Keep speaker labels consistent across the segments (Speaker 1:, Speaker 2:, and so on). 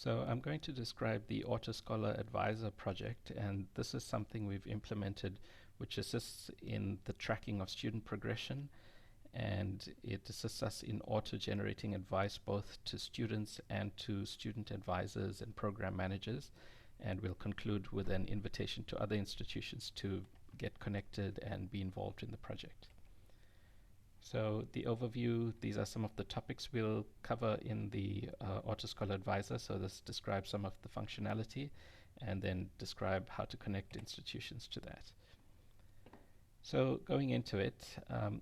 Speaker 1: So I'm going to describe the AutoScholar Advisor project, and this is something we've implemented which assists in the tracking of student progression, and it assists us in auto-generating advice both to students and to student advisors and program managers. And we'll conclude with an invitation to other institutions to get connected and be involved in the project. So the overview, these are some of the topics we'll cover in the AutoScholar Advisor. So this describes some of the functionality and then describe how to connect institutions to that. So going into it,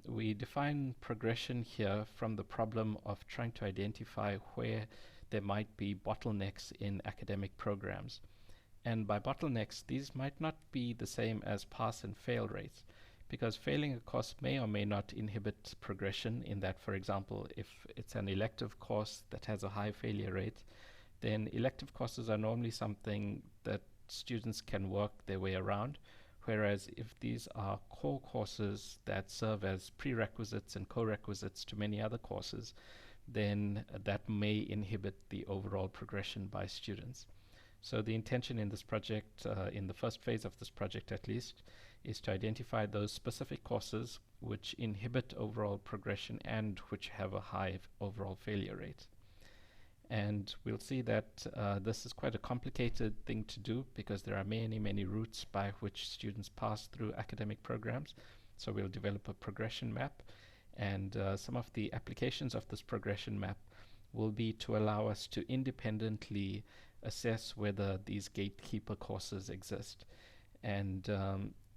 Speaker 1: we define progression here from the problem of trying to identify where there might be bottlenecks in academic programs. And by bottlenecks, these might not be the same as pass and fail rates, because failing a course may or may not inhibit progression in that, for example, if it's an elective course that has a high failure rate, then elective courses are normally something that students can work their way around, whereas if these are core courses that serve as prerequisites and co-requisites to many other courses, then that may inhibit the overall progression by students. So the intention in this project, in the first phase of this project at least, is to identify those specific courses which inhibit overall progression and which have a high overall failure rate. And we'll see that this is quite a complicated thing to do because there are many routes by which students pass through academic programs. So we'll develop a progression map, and some of the applications of this progression map will be to allow us to independently assess whether these gatekeeper courses exist. And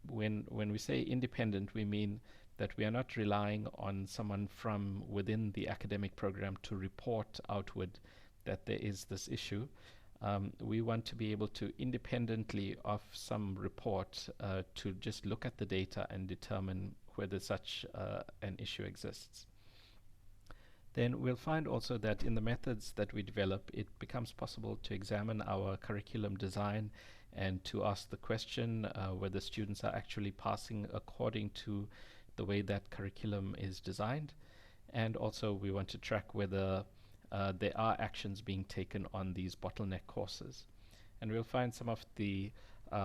Speaker 1: when we say independent, we mean that we are not relying on someone from within the academic program to report outward that there is this issue. We want to be able to independently of some report to just look at the data and determine whether such an issue exists. Then we'll find also that in the methods that we develop, it becomes possible to examine our curriculum design and to ask the question whether students are actually passing according to the way that curriculum is designed. And also we want to track whether there are actions being taken on these bottleneck courses. And we'll find some of the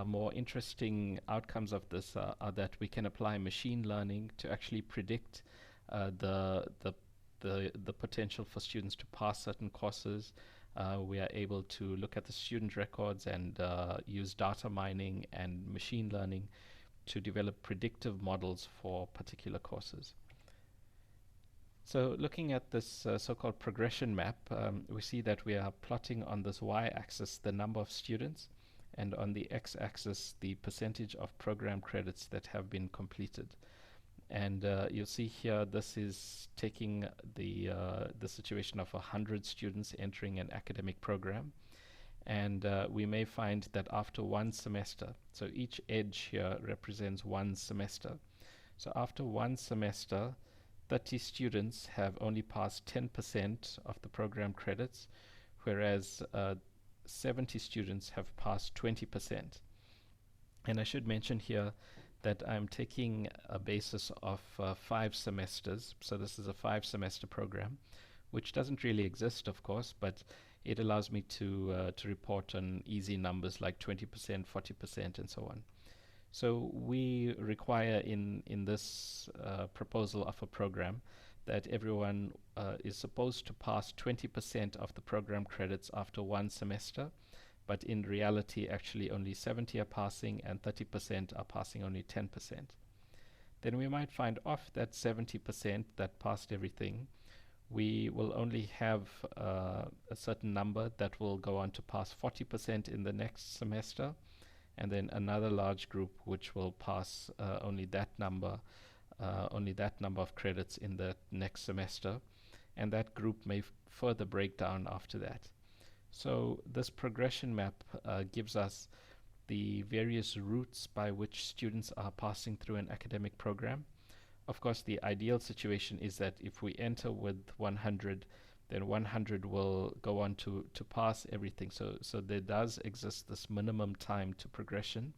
Speaker 1: more interesting outcomes of this are that we can apply machine learning to actually predict the potential for students to pass certain courses. We are able to look at the student records and use data mining and machine learning to develop predictive models for particular courses. So looking at this so-called progression map, we see that we are plotting on this y-axis the number of students, and on the x-axis the percentage of program credits that have been completed. And you'll see here this is taking the situation of 100 students entering an academic program. And we may find that after one semester, so each edge here represents one semester. So after one semester, 30 students have only passed 10% of the program credits, whereas 70 students have passed 20%. And I should mention here that I'm taking a basis of 5 semesters. So this is a 5-semester program, which doesn't really exist, of course, but it allows me to report on easy numbers like 20%, 40%, and so on. So we require in this proposal of a program that everyone is supposed to pass 20% of the program credits after one semester, but in reality actually only 70 are passing and 30% are passing only 10%. Then we might find off that 70% that passed everything, we will only have a certain number that will go on to pass 40% in the next semester, and then another large group which will pass only that number of credits in the next semester, and that group may further break down after that. So this progression map gives us the various routes by which students are passing through an academic program. Of course, the ideal situation is that if we enter with 100, then 100 will go on to pass everything. So there does exist this minimum time to progression,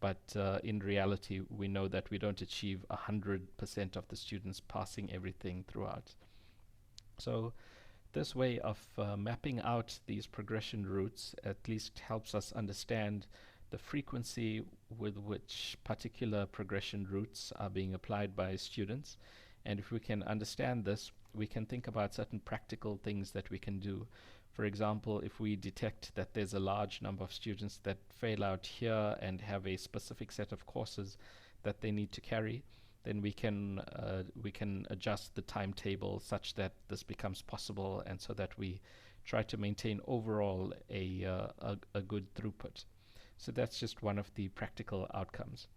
Speaker 1: but in reality, we know that we don't achieve 100% of the students passing everything throughout. So this way of mapping out these progression routes at least helps us understand the frequency with which particular progression routes are being applied by students. And if we can understand this, we can think about certain practical things that we can do. For example, if we detect that there's a large number of students that fail out here and have a specific set of courses that they need to carry, then we can adjust the timetable such that this becomes possible, and so that we try to maintain overall a good throughput. So that's just one of the practical outcomes.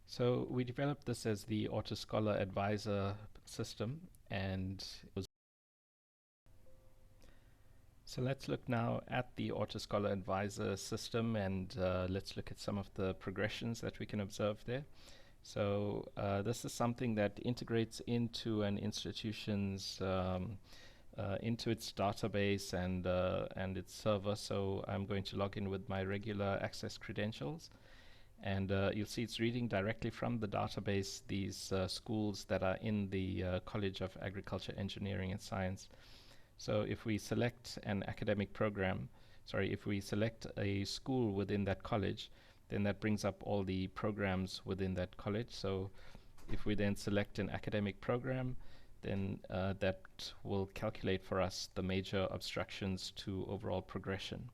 Speaker 1: So we developed this as the AutoScholar advisor system, and so let's look now at the AutoScholar advisor system, and let's look at some of the progressions that we can observe there. So this is something that integrates into an institution's into its database and its server. So I'm going to log in with my regular access credentials, and you'll see it's reading directly from the database these schools that are in the College of Agriculture, Engineering and Science. So if we select an academic program, if we select a school within that college, then that brings up all the programs within that college. So if we then select an academic program, then that will calculate for us the major obstructions to overall progression.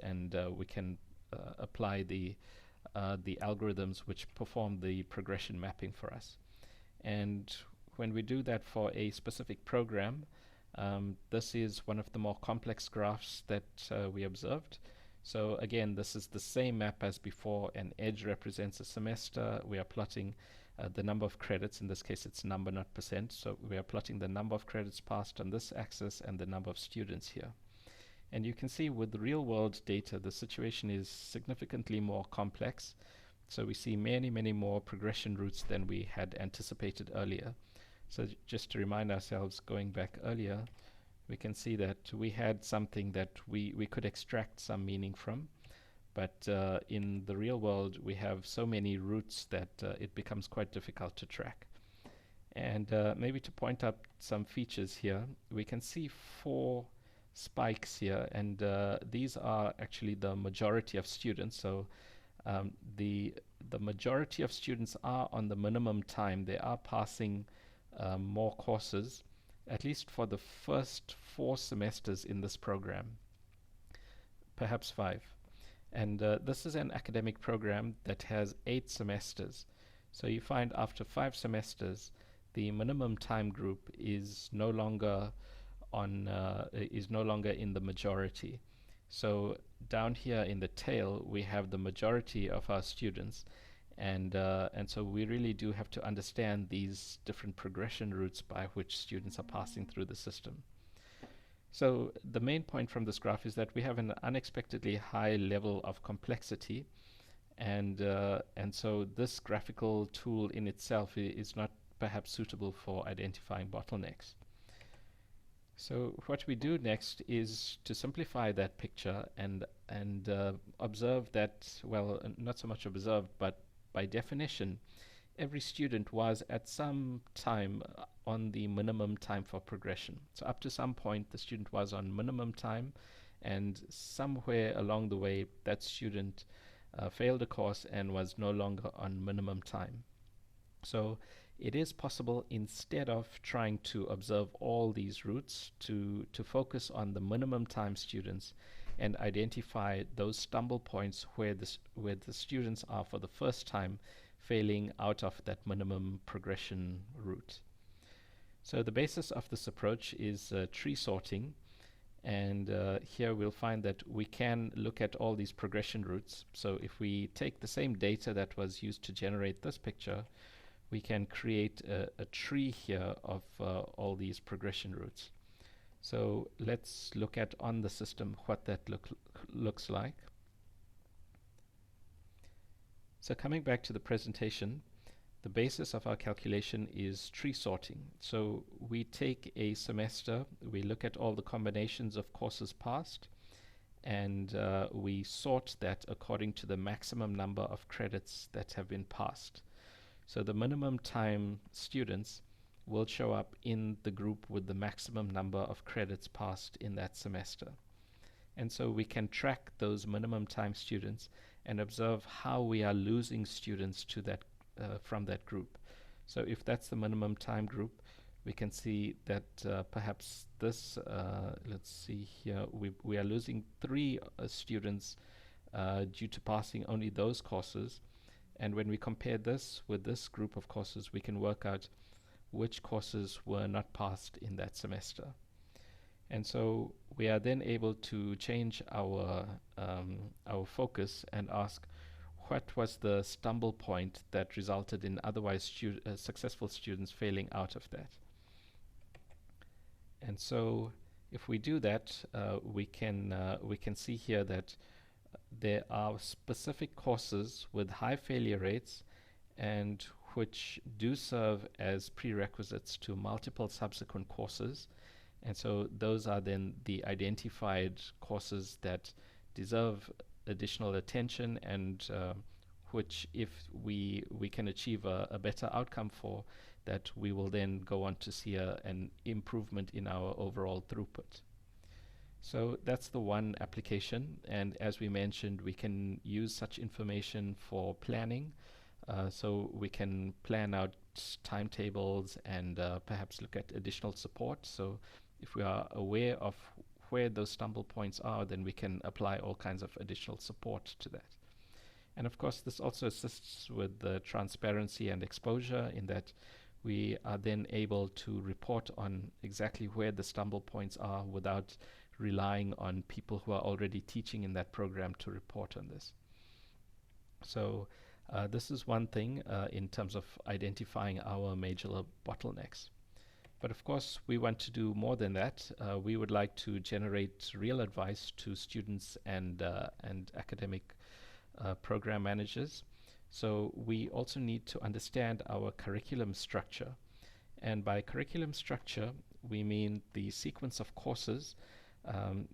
Speaker 1: And we can apply the algorithms which perform the progression mapping for us. And when we do that for a specific program, this is one of the more complex graphs that we observed. So again, this is the same map as before. An edge represents a semester. We are plotting the number of credits. In this case, it's number, not percent. So we are plotting the number of credits passed on this axis and the number of students here. And you can see with the real-world data, the situation is significantly more complex. So we see many, many more progression routes than we had anticipated earlier. So just to remind ourselves, going back earlier, we can see that we had something that we could extract some meaning from. But in the real world, we have so many routes that it becomes quite difficult to track. And maybe to point out some features here, we can see 4 spikes here, and these are actually the majority of students. So the majority of students are on the minimum time. They are passing more courses, at least for the first 4 semesters in this program, perhaps 5. And this is an academic program that has 8 semesters. So you find after 5 semesters, the minimum time group is no longer in the majority. So down here in the tail, we have the majority of our students, and so we really do have to understand these different progression routes by which students are passing through the system. So the main point from this graph is that we have an unexpectedly high level of complexity, and so this graphical tool in itself is not perhaps suitable for identifying bottlenecks. So what we do next is to simplify that picture and observe that, well, not so much observed, but by definition, every student was at some time on the minimum time for progression. So up to some point, the student was on minimum time, and somewhere along the way, that student failed a course and was no longer on minimum time. So it is possible, instead of trying to observe all these routes, to focus on the minimum time students and identify those stumble points where the students are for the first time failing out of that minimum progression route. So the basis of this approach is tree sorting, and here we'll find that we can look at all these progression routes. So if we take the same data that was used to generate this picture, we can create a tree here of all these progression routes. So let's look at on the system what that looks like. So coming back to the presentation, the basis of our calculation is tree sorting. So we take a semester, we look at all the combinations of courses passed, and we sort that according to the maximum number of credits that have been passed. So the minimum time students will show up in the group with the maximum number of credits passed in that semester. And so we can track those minimum time students and observe how we are losing students to that from that group. So if that's the minimum time group, we can see that perhaps this, let's see here, we are losing 3 students due to passing only those courses. And when we compare this with this group of courses, we can work out which courses were not passed in that semester. And so we are then able to change our focus and ask, what was the stumble point that resulted in otherwise successful students failing out of that? And so if we do that, we can see here that there are specific courses with high failure rates and which do serve as prerequisites to multiple subsequent courses. And so those are then the identified courses that deserve additional attention and which, if we can achieve a better outcome for, that we will then go on to see an improvement in our overall throughput. So that's the one application, and as we mentioned, we can use such information for planning. So we can plan out timetables and perhaps look at additional support. So if we are aware of where those stumble points are, then we can apply all kinds of additional support to that. And of course, this also assists with the transparency and exposure in that we are then able to report on exactly where the stumble points are without relying on people who are already teaching in that program to report on this. So this is one thing in terms of identifying our major bottlenecks. But of course, we want to do more than that. We would like to generate real advice to students and academic program managers. So we also need to understand our curriculum structure. And by curriculum structure, we mean the sequence of courses.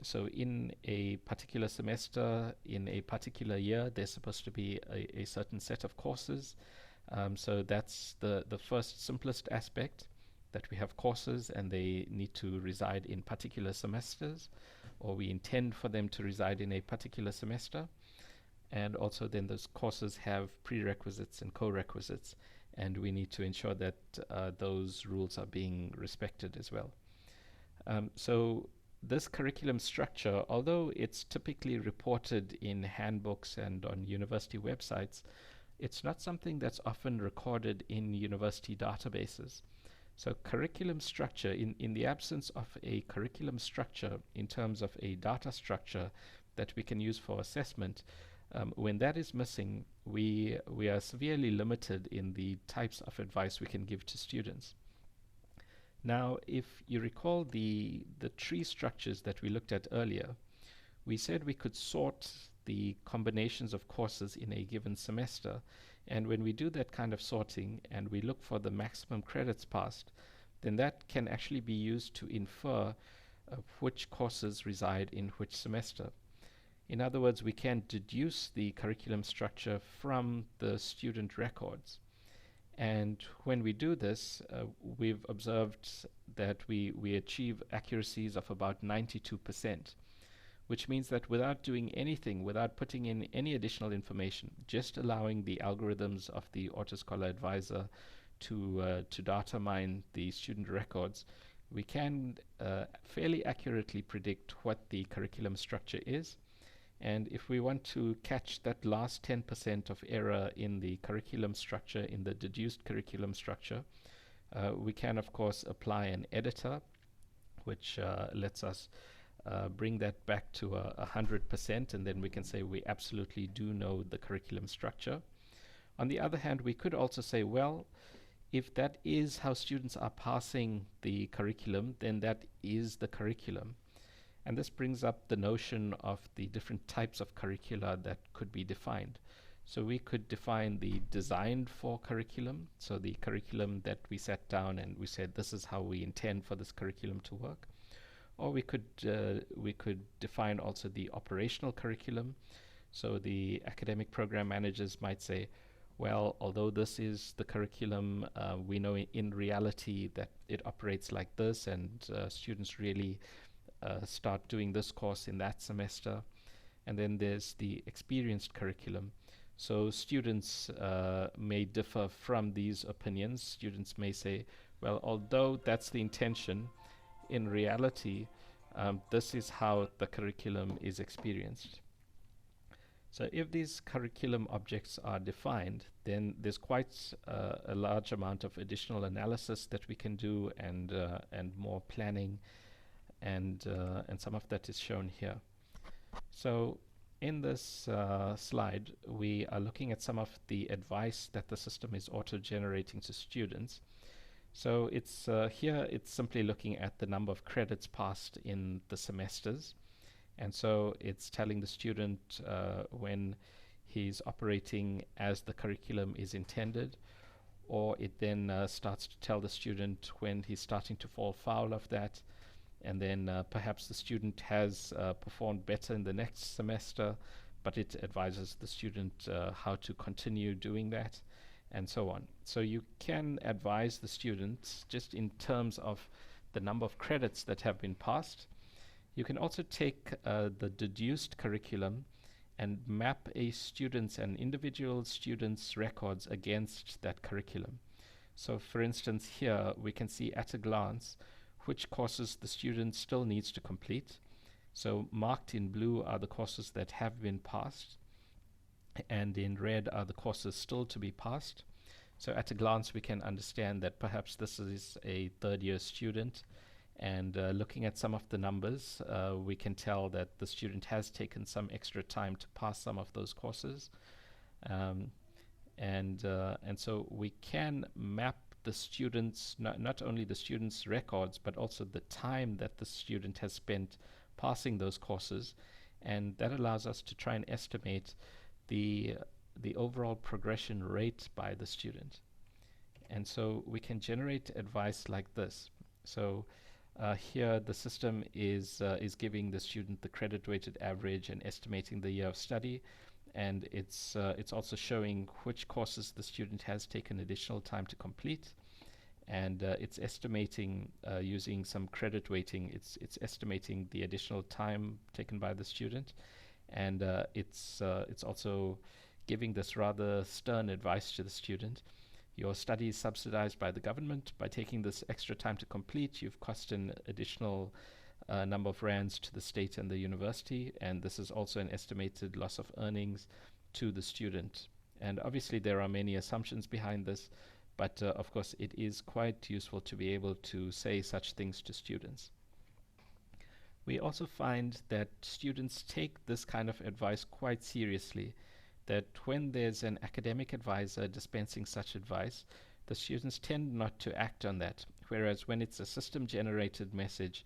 Speaker 1: So in a particular semester, in a particular year, there's supposed to be a certain set of courses. So that's the first simplest aspect, that we have courses and they need to reside in particular semesters, or we intend for them to reside in a particular semester. And also then those courses have prerequisites and co-requisites, and we need to ensure that those rules are being respected as well. So this curriculum structure, although it's typically reported in handbooks and on university websites, it's not something that's often recorded in university databases. So curriculum structure, in the absence of a curriculum structure in terms of a data structure that we can use for assessment, when that is missing, we are severely limited in the types of advice we can give to students. Now, if you recall the tree structures that we looked at earlier, we said we could sort the combinations of courses in a given semester. And when we do that kind of sorting and we look for the maximum credits passed, then that can actually be used to infer which courses reside in which semester. In other words, we can deduce the curriculum structure from the student records. And when we do this, we've observed that we achieve accuracies of about 92%, which means that without doing anything, without putting in any additional information, just allowing the algorithms of the AutoScholar advisor to data mine the student records, we can fairly accurately predict what the curriculum structure is. And if we want to catch that last 10% of error in the curriculum structure, in the deduced curriculum structure, we can of course apply an editor, which lets us bring that back to 100%, and then we can say we absolutely do know the curriculum structure. On the other hand, we could also say, well, if that is how students are passing the curriculum, then that is the curriculum. And this brings up the notion of the different types of curricula that could be defined. So we could define the designed for curriculum, so the curriculum that we sat down and we said this is how we intend for this curriculum to work. Or we could define also the operational curriculum. So the academic program managers might say, well, although this is the curriculum, we know in reality that it operates like this, and students really start doing this course in that semester. And then there's the experienced curriculum. So students may differ from these opinions. Students may say, well, although that's the intention, in reality, this is how the curriculum is experienced. So if these curriculum objects are defined, then there's quite a large amount of additional analysis that we can do, and more planning, and some of that is shown here. So in this slide, we are looking at some of the advice that the system is auto-generating to students. So it's here it's simply looking at the number of credits passed in the semesters. And so it's telling the student when he's operating as the curriculum is intended, or it then starts to tell the student when he's starting to fall foul of that, and then perhaps the student has performed better in the next semester, but it advises the student how to continue doing that, and so on. So you can advise the students just in terms of the number of credits that have been passed. You can also take the deduced curriculum and map a student's and individual student's records against that curriculum. So for instance, here we can see at a glance which courses the student still needs to complete. So marked in blue are the courses that have been passed, and in red are the courses still to be passed. So at a glance we can understand that perhaps this is a third-year student, and looking at some of the numbers, we can tell that the student has taken some extra time to pass some of those courses. And so we can map the students, not only the students' records, but also the time that the student has spent passing those courses. And that allows us to try and estimate the overall progression rate by the student. And so we can generate advice like this. So here the system is giving the student the credit weighted average and estimating the year of study, and it's also showing which courses the student has taken additional time to complete, and it's estimating using some credit weighting. It's estimating the additional time taken by the student, and it's also giving this rather stern advice to the student. Your study is subsidized by the government. By taking this extra time to complete, you've cost an additional number of rands to the state and the university, and this is also an estimated loss of earnings to the student. And obviously there are many assumptions behind this, but of course it is quite useful to be able to say such things to students. We also find that students take this kind of advice quite seriously, that when there's an academic advisor dispensing such advice, the students tend not to act on that, whereas when it's a system-generated message,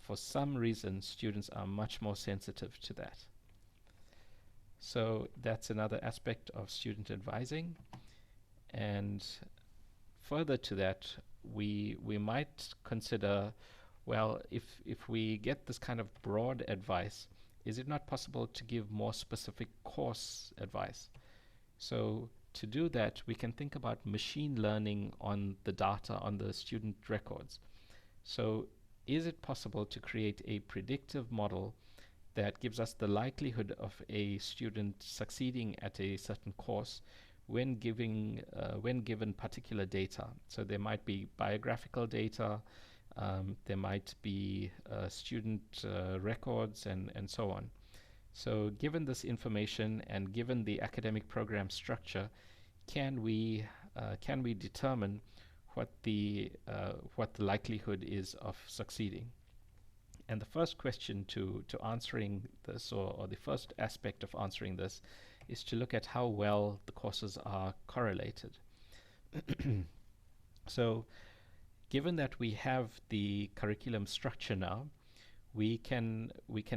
Speaker 1: for some reason students are much more sensitive to that. So that's another aspect of student advising. And further to that, we might consider, well, if we get this kind of broad advice, is it not possible to give more specific course advice? So to do that, we can think about machine learning on the data, on the student records. So is it possible to create a predictive model that gives us the likelihood of a student succeeding at a certain course when given particular data? So there might be biographical data, there might be student records, and so on. So given this information and given the academic program structure, can we determine what the likelihood is of succeeding? And the first question to answering this, or the first aspect of answering this, is to look at how well the courses are correlated. So given that we have the curriculum structure now, we can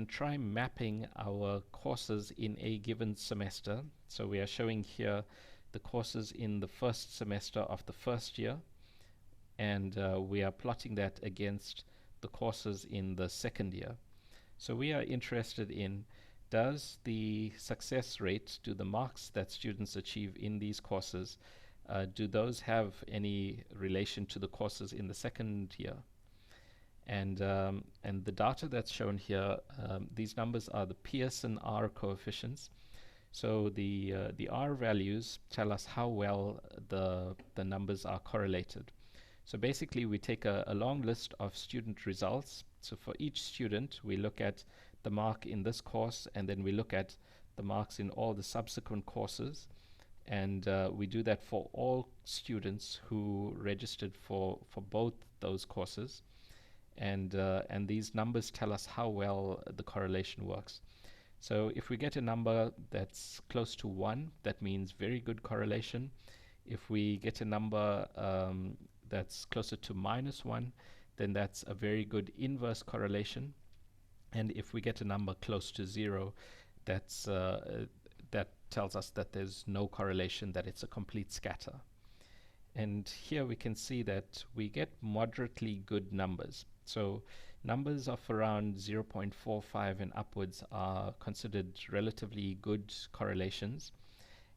Speaker 1: try mapping our courses in a given semester. So we are showing here the courses in the first semester of the first year, and we are plotting that against the courses in the second year. So we are interested in does the success rate, do the marks that students achieve in these courses, do those have any relation to the courses in the second year? And the data that's shown here, these numbers are the Pearson R coefficients. So the R values tell us how well the numbers are correlated. So basically, we take a long list of student results. So for each student, we look at the mark in this course, and then we look at the marks in all the subsequent courses. And we do that for all students who registered for both those courses. And these numbers tell us how well the correlation works. So if we get a number that's close to 1, that means very good correlation. If we get a number that's closer to -1, then that's a very good inverse correlation. And if we get a number close to 0, that's that tells us that there's no correlation, that it's a complete scatter. And here we can see that we get moderately good numbers. So numbers of around 0.45 and upwards are considered relatively good correlations.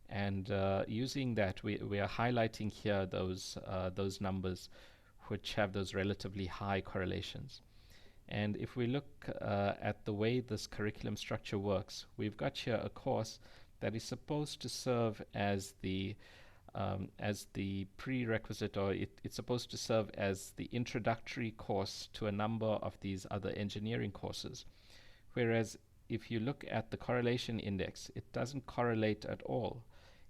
Speaker 1: And using that, we are highlighting here those numbers which have those relatively high correlations. And if we look at the way this curriculum structure works, we've got here a course that is supposed to serve as the prerequisite, or it's supposed to serve as the introductory course to a number of these other engineering courses. Whereas if you look at the correlation index, it doesn't correlate at all.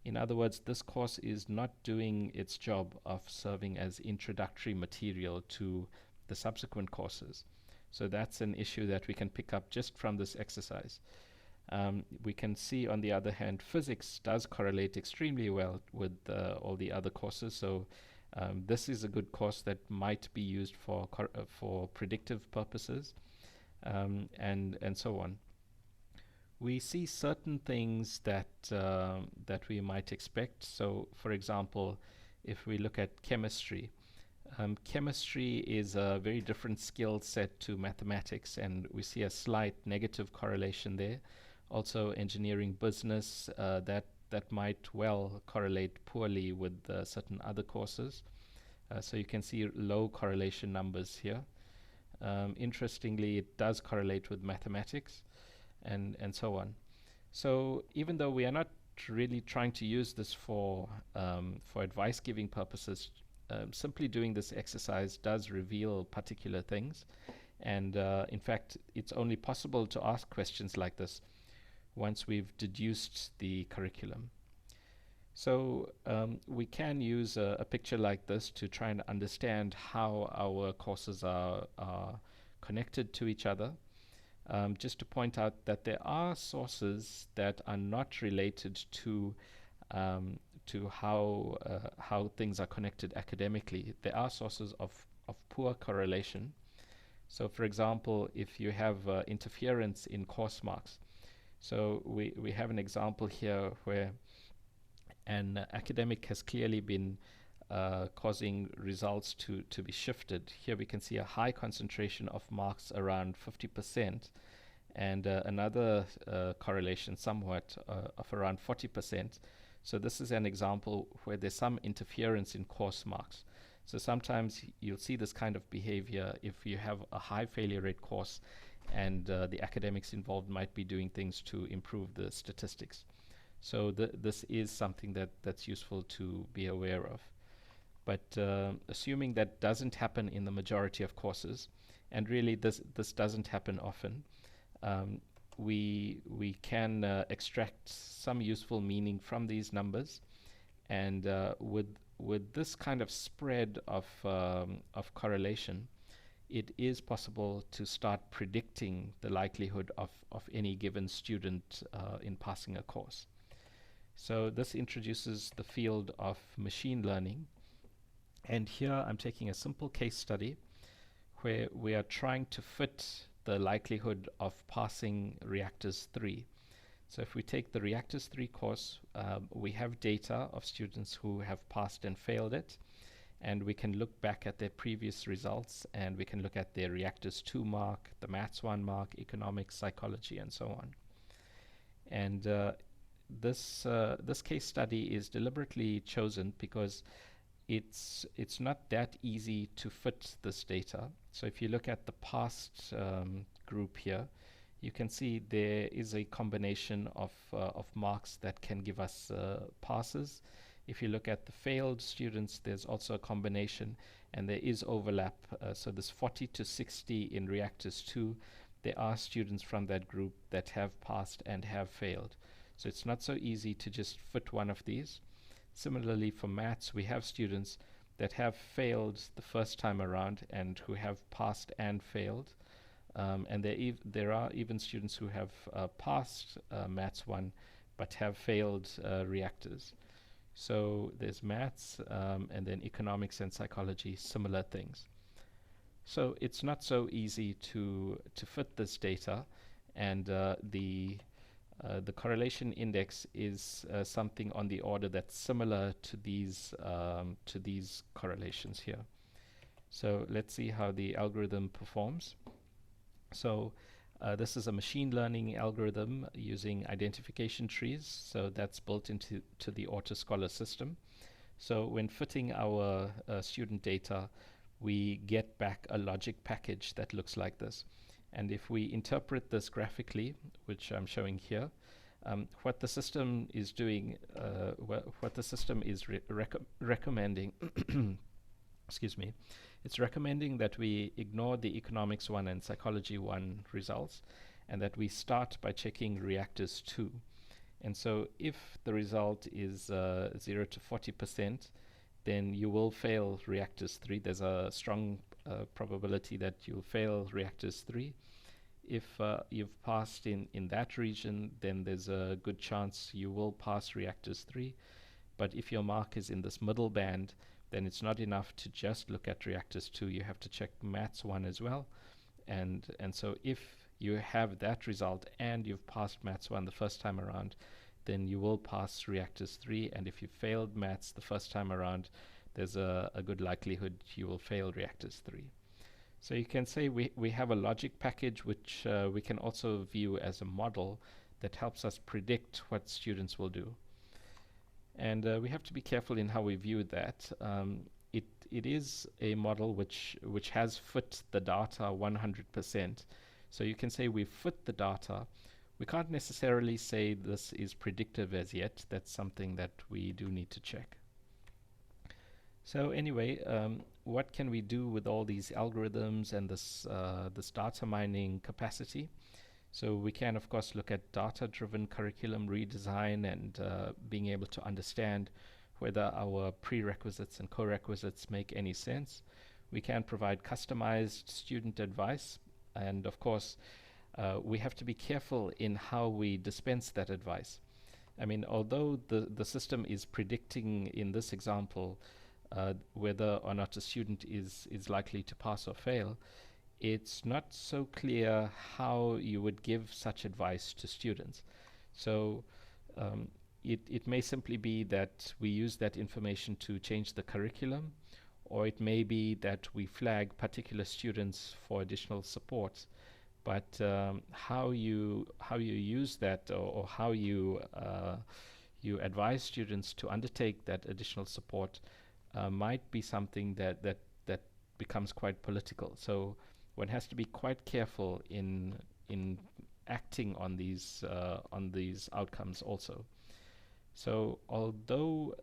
Speaker 1: In other words, this course is not doing its job of serving as introductory material to the subsequent courses. So that's an issue that we can pick up just from this exercise. We can see, on the other hand, physics does correlate extremely well with all the other courses. So this is a good course that might be used for predictive purposes, and so on. We see certain things that that we might expect. So, for example, if we look at chemistry, chemistry is a very different skill set to mathematics, and we see a slight negative correlation there. Also, engineering business, that might well correlate poorly with certain other courses. So you can see low correlation numbers here. Interestingly, it does correlate with mathematics, and so on. So even though we are not really trying to use this for advice giving purposes, simply doing this exercise does reveal particular things. And in fact, it's only possible to ask questions like this once we've deduced the curriculum. So we can use a picture like this to try and understand how our courses are connected to each other. Just to point out that there are sources that are not related to how things are connected academically. There are sources of poor correlation. So for example, if you have interference in course marks, so we have an example here where an academic has clearly been causing results to be shifted. Here we can see a high concentration of marks around 50%, and another correlation somewhat of around 40%. So this is an example where there's some interference in course marks. So sometimes you'll see this kind of behavior if you have a high failure rate course, and the academics involved might be doing things to improve the statistics. So this is something that's useful to be aware of. But assuming that doesn't happen in the majority of courses, and really this doesn't happen often, we can extract some useful meaning from these numbers. And with this kind of spread of correlation, it is possible to start predicting the likelihood of any given student in passing a course. So this introduces the field of machine learning. And here I'm taking a simple case study where we are trying to fit the likelihood of passing Reactors 3. So if we take the Reactors 3 course, we have data of students who have passed and failed it, and we can look back at their previous results, and we can look at their Reactors 2 mark, the Maths 1 mark, economics, psychology, and so on. And this case study is deliberately chosen because it's not that easy to fit this data. So if you look at the past group here, you can see there is a combination of marks that can give us passes. If you look at the failed students, there's also a combination, and there is overlap. So there's 40 to 60 in reactors 2. There are students from that group that have passed and have failed. So it's not so easy to just fit one of these. Similarly, for maths, we have students that have failed the first time around and who have passed and failed. And there are even students who have passed maths 1 but have failed reactors. So there's maths and then economics and psychology, similar things. So it's not so easy to fit this data, and the correlation index is something on the order that's similar to these correlations here. So let's see how the algorithm performs. So this is a machine learning algorithm using identification trees. So that's built into the AutoScholar system. So when fitting our student data, we get back a logic package that looks like this. And if we interpret this graphically, which I'm showing here, what the system is doing, what the system is recommending, excuse me, it's recommending that we ignore the economics 1 and psychology 1 results, and that we start by checking reactors 2. And so if the result is 0 to 40%, then you will fail reactors 3. There's a strong probability that you'll fail reactors 3. If you've passed in that region, then there's a good chance you will pass reactors 3. But if your mark is in this middle band, then it's not enough to just look at reactors 2. You have to check maths 1 as well. And so if you have that result and you've passed maths 1 the first time around, then you will pass reactors 3. And if you failed maths the first time around, there's a good likelihood you will fail reactors 3. So you can say we have a logic package which we can also view as a model that helps us predict what students will do. And we have to be careful in how we view that. It is a model which has fit the data 100%. So you can say we've fit the data. We can't necessarily say this is predictive as yet. That's something that we do need to check. So anyway, what can we do with all these algorithms and this data mining capacity? So we can, of course, look at data-driven curriculum redesign and being able to understand whether our prerequisites and co-requisites make any sense. We can provide customized student advice, and of course, we have to be careful in how we dispense that advice. I mean, although the system is predicting in this example whether or not a student is likely to pass or fail, it's not so clear how you would give such advice to students. So it may simply be that we use that information to change the curriculum, or it may be that we flag particular students for additional support. But how you use that, or how you advise students to undertake that additional support might be something that becomes quite political. So one has to be quite careful in acting on these outcomes also. So although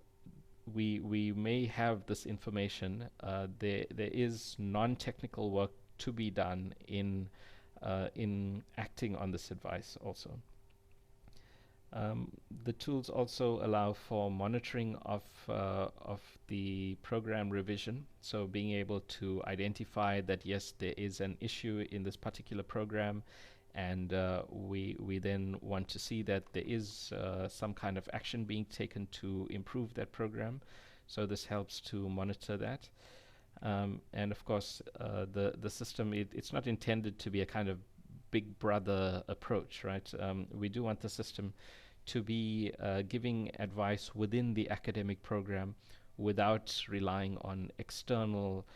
Speaker 1: we may have this information, there is non-technical work to be done in acting on this advice also. The tools also allow for monitoring of the program revision. So being able to identify that yes, there is an issue in this particular program, and we then want to see that there is some kind of action being taken to improve that program. So this helps to monitor that. And of course, the system, it's not intended to be a kind of big brother approach, right? We do want the system to be giving advice within the academic program without relying on external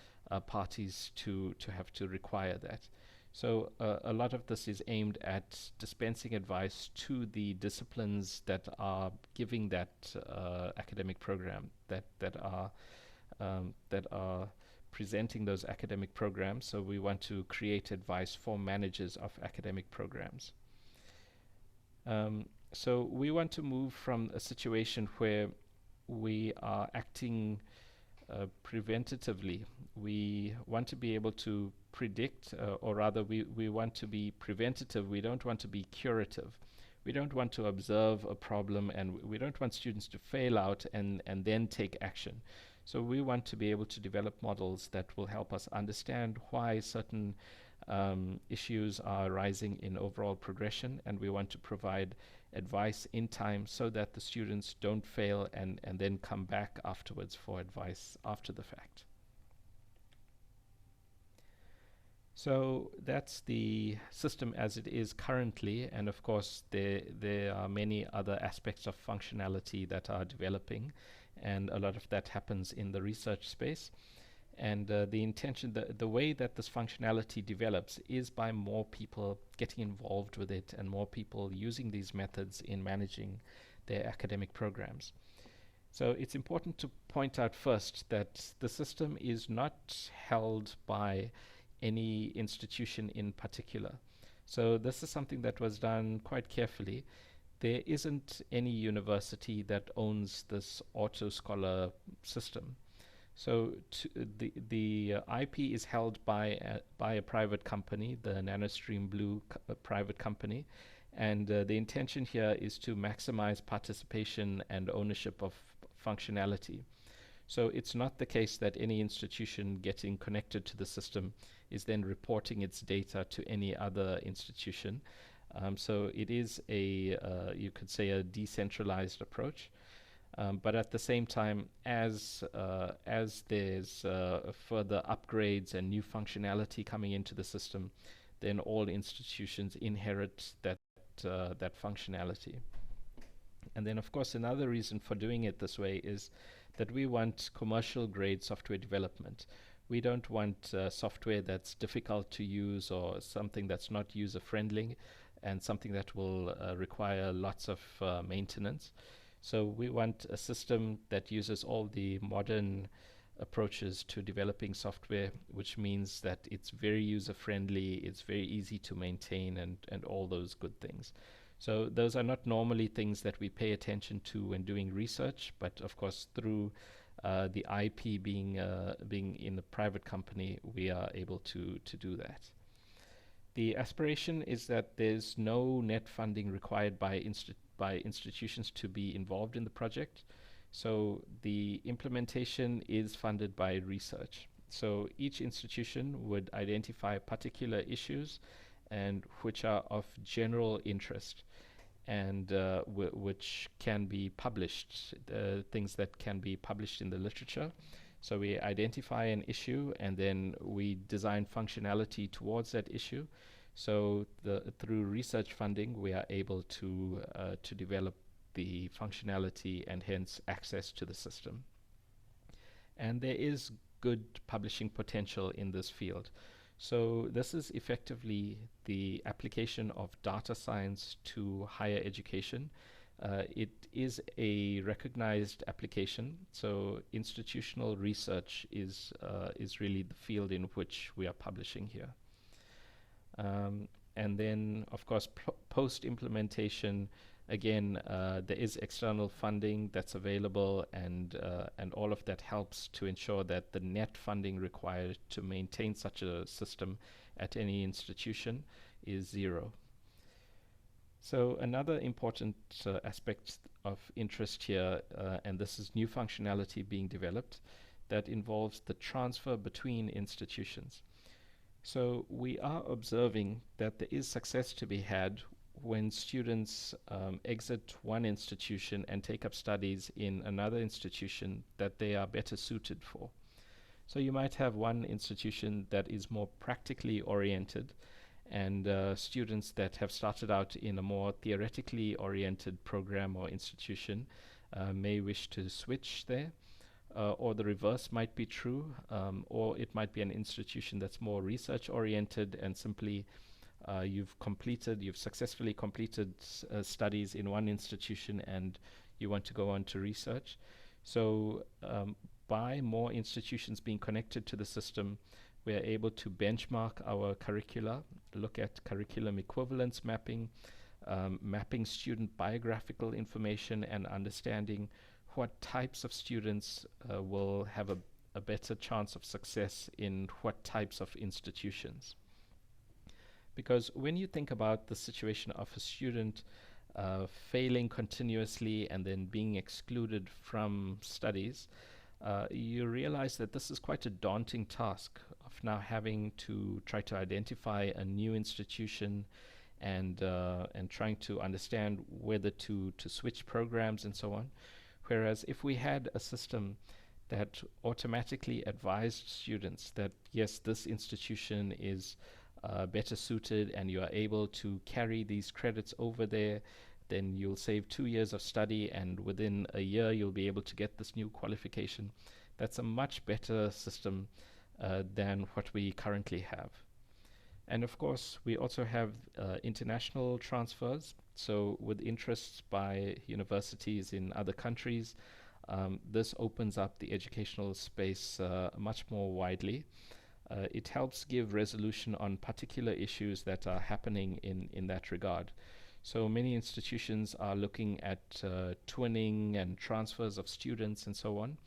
Speaker 1: parties to have to require that. So a lot of this is aimed at dispensing advice to the disciplines that are giving that academic program, that are presenting those academic programs. So we want to create advice for managers of academic programs. So we want to move from a situation where we are acting preventatively. We want to be able to predict, or rather we want to be preventative. We don't want to be curative. We don't want to observe a problem, and we don't want students to fail out and then take action. So we want to be able to develop models that will help us understand why certain issues are rising in overall progression, and we want to provide advice in time so that the students don't fail and then come back afterwards for advice after the fact. So that's the system as it is currently, and of course there are many other aspects of functionality that are developing, and a lot of that happens in the research space. And the intention, the way that this functionality develops is by more people getting involved with it and more people using these methods in managing their academic programs. So it's important to point out first that the system is not held by any institution in particular. So this is something that was done quite carefully. There isn't any university that owns this AutoScholar system. So the IP is held by a private company, the NanoStream Blue private company, and the intention here is to maximize participation and ownership of functionality. So it's not the case that any institution getting connected to the system is then reporting its data to any other institution. So it is you could say, a decentralized approach. But at the same time, as there's further upgrades and new functionality coming into the system, then all institutions inherit that functionality. And then, of course, another reason for doing it this way is that we want commercial grade software development. We don't want software that's difficult to use or something that's not user friendly and something that will require lots of maintenance. So we want a system that uses all the modern approaches to developing software, which means that it's very user-friendly, it's very easy to maintain, and all those good things. So those are not normally things that we pay attention to when doing research, but of course through the IP being in a private company, we are able to do that. The aspiration is that there's no net funding required by institutions to be involved in the project. So the implementation is funded by research. So each institution would identify particular issues and which are of general interest and which can be published, things that can be published in the literature. So we identify an issue and then we design functionality towards that issue. So through research funding, we are able to develop the functionality and hence access to the system. And there is good publishing potential in this field. So this is effectively the application of data science to higher education. It is a recognized application. So institutional research is really the field in which we are publishing here. And then, of course, post-implementation, again, there is external funding that's available, and all of that helps to ensure that the net funding required to maintain such a system at any institution is zero. So another important aspect of interest here, and this is new functionality being developed, that involves the transfer between institutions. So we are observing that there is success to be had when students exit one institution and take up studies in another institution that they are better suited for. So you might have one institution that is more practically oriented, and students that have started out in a more theoretically oriented program or institution may wish to switch there. or the reverse might be true, or it might be an institution that's more research oriented and simply you've successfully completed studies in one institution and you want to go on to research. So by more institutions being connected to the system, we are able to benchmark our curricula, look at curriculum equivalence mapping, mapping student biographical information, and understanding what types of students will have a better chance of success in what types of institutions. Because when you think about the situation of a student failing continuously and then being excluded from studies, you realize that this is quite a daunting task of now having to try to identify a new institution and trying to understand whether to switch programs and so on. Whereas if we had a system that automatically advised students that yes, this institution is better suited and you are able to carry these credits over there, then you'll save 2 years of study and within a year you'll be able to get this new qualification. That's a much better system than what we currently have. And of course, we also have international transfers. So with interests by universities in other countries, this opens up the educational space much more widely. It helps give resolution on particular issues that are happening in that regard. So many institutions are looking at twinning and transfers of students and so on.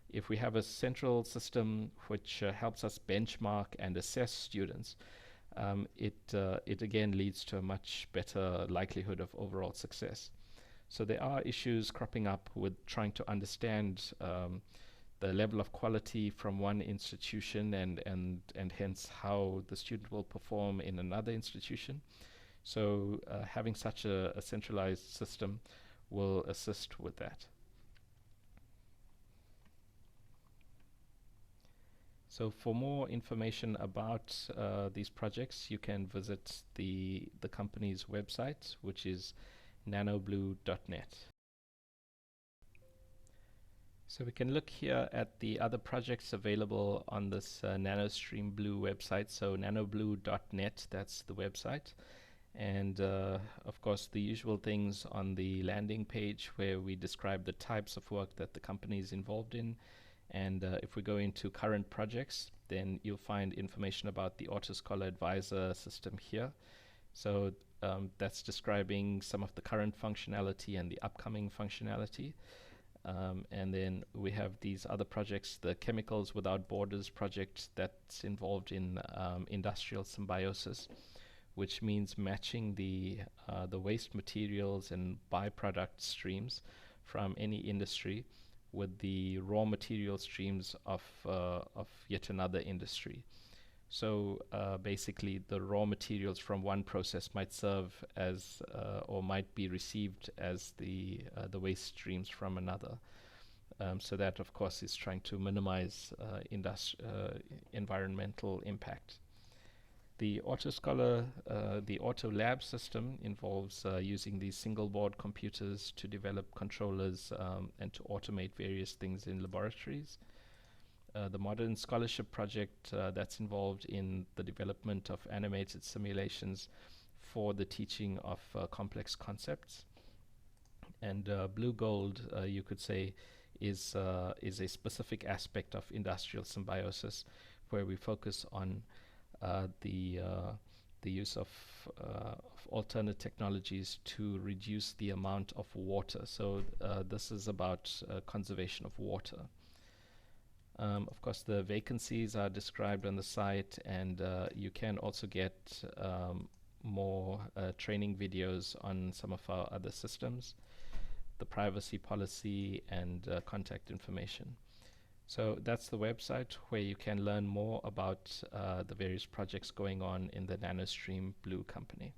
Speaker 1: If we have a central system which helps us benchmark and assess students, it again leads to a much better likelihood of overall success. So there are issues cropping up with trying to understand the level of quality from one institution and hence how the student will perform in another institution. So having such a centralized system will assist with that. So for more information about these projects, you can visit the company's website, which is nanoblue.net. So we can look here at the other projects available on this NanoStream Blue website. So nanoblue.net, that's the website. And of course the usual things on the landing page where we describe the types of work that the company is involved in. And if we go into current projects, then you'll find information about the AutoScholar Advisor system here. So that's describing some of the current functionality and the upcoming functionality. And then we have these other projects, the Chemicals Without Borders project that's involved in industrial symbiosis, which means matching the waste materials and byproduct streams from any industry with the raw material streams of yet another industry. So basically the raw materials from one process might serve as or might be received as the waste streams from another. So that of course is trying to minimize environmental impact. The AutoScholar, the AutoLab system involves using these single board computers to develop controllers and to automate various things in laboratories. The Modern Scholarship project that's involved in the development of animated simulations for the teaching of complex concepts. And Blue Gold, you could say, is a specific aspect of industrial symbiosis where we focus on the use of alternate technologies to reduce the amount of water. So this is about conservation of water. Of course, the vacancies are described on the site, and you can also get more training videos on some of our other systems, the privacy policy, and contact information. So that's the website where you can learn more about the various projects going on in the NanoStream Blue company.